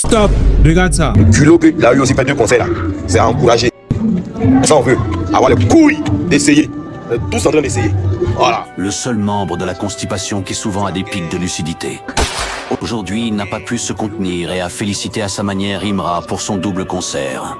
Stop. Regarde ça. Le culot qu'il a eu aussi fait deux conseils là, c'est encourager. Ça on veut avoir les couilles d'essayer. On est tous en train d'essayer. Voilà. Le seul membre de la constipation qui souvent a des pics de lucidité. Aujourd'hui, il n'a pas pu se contenir et a félicité à sa manière Imra pour son double concert.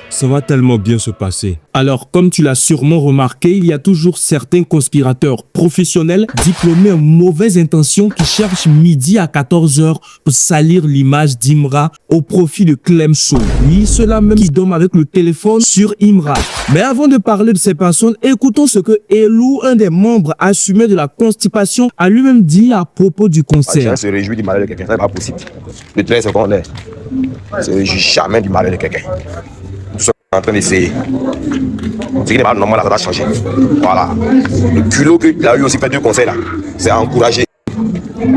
Ça va tellement bien se passer. Alors, comme tu l'as sûrement remarqué, il y a toujours certains conspirateurs professionnels diplômés en mauvaises intentions qui cherchent midi à 14h pour salir l'image d'Imra au profit de Clemso. Oui, ceux-là même qui dorment avec le téléphone sur Imra. Mais avant de parler de ces personnes, écoutons ce que Elou, un des membres assumés de la constipation, a lui-même dit à propos du concert. On se réjouit du malheur de quelqu'un, c'est pas possible. Le trait secondaire, on se réjouit jamais du malheur de quelqu'un. Nous sommes en train d'essayer. Ce qui n'est pas normal, ça va changer. Voilà. Le culot qu'il a eu aussi fait deux conseils là, c'est encourager.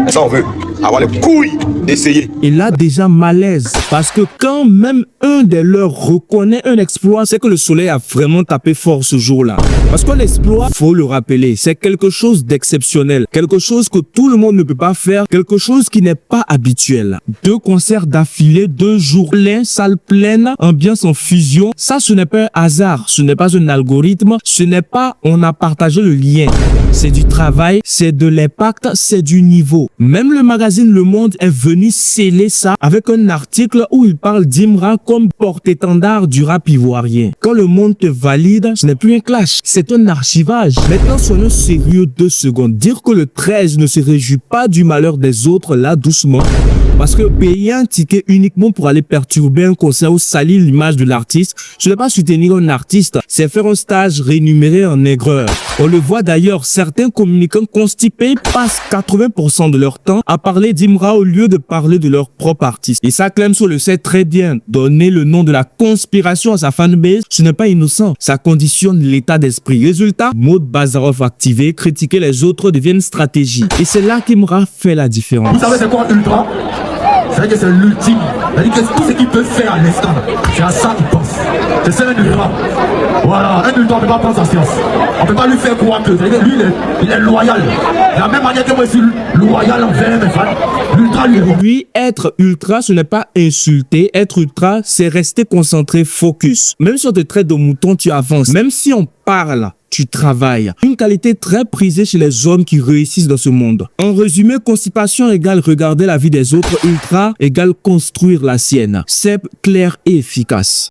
Ça on veut avoir les couilles d'essayer. Et là déjà malaise, parce que quand même un des leurs reconnaît un exploit, c'est que le soleil a vraiment tapé fort ce jour-là. Parce que l'exploit, faut le rappeler, c'est quelque chose d'exceptionnel, quelque chose que tout le monde ne peut pas faire, quelque chose qui n'est pas habituel. 2 concerts d'affilée, 2 jours pleins, salle pleine, ambiance en fusion, ça ce n'est pas un hasard, ce n'est pas un algorithme, ce n'est pas on a partagé le lien. C'est du travail, c'est de l'impact, c'est du niveau. Même le magazine Le Monde est venu sceller ça avec un article où il parle d'Imra comme porte-étendard du rap ivoirien. Quand le monde te valide, ce n'est plus un clash, c'est un archivage. Maintenant, soyons sérieux 2 secondes. Dire que le 13 ne se réjouit pas du malheur des autres, là, doucement. Parce que payer un ticket uniquement pour aller perturber un concert ou salir l'image de l'artiste, ce n'est pas soutenir un artiste, c'est faire un stage rémunéré en aigreur. On le voit d'ailleurs, certains communicants constipés passent 80% de leur temps à parler d'Imra au lieu de parler de leur propre artiste. Et ça, Clemso le sait très bien. Donner le nom de la conspiration à sa fanbase, ce n'est pas innocent. Ça conditionne l'état d'esprit. Résultat, Maud Bazarov activé, critiquer les autres devient une stratégie. Et c'est là qu'Imra fait la différence. Vous savez c'est quoi Ultra? C'est vrai que c'est l'ultime. C'est-à-dire que tout ce qu'il peut faire à l'instant, c'est à ça qu'il pense. C'est ça un ultra. Voilà, un ultra, on ne peut pas prendre sa science. On ne peut pas lui faire croire que. C'est-à-dire que lui, il est loyal. De la même manière que moi, je suis loyal envers mes fans. L'ultra, lui, être ultra, ce n'est pas insulter. Être ultra, c'est rester concentré, focus. Même si on te traite de mouton, tu avances. Même si on parle, tu travailles. Une qualité très prisée chez les hommes qui réussissent dans ce monde. En résumé, constipation égale regarder la vie des autres, ultra égale construire la sienne. C'est clair et efficace.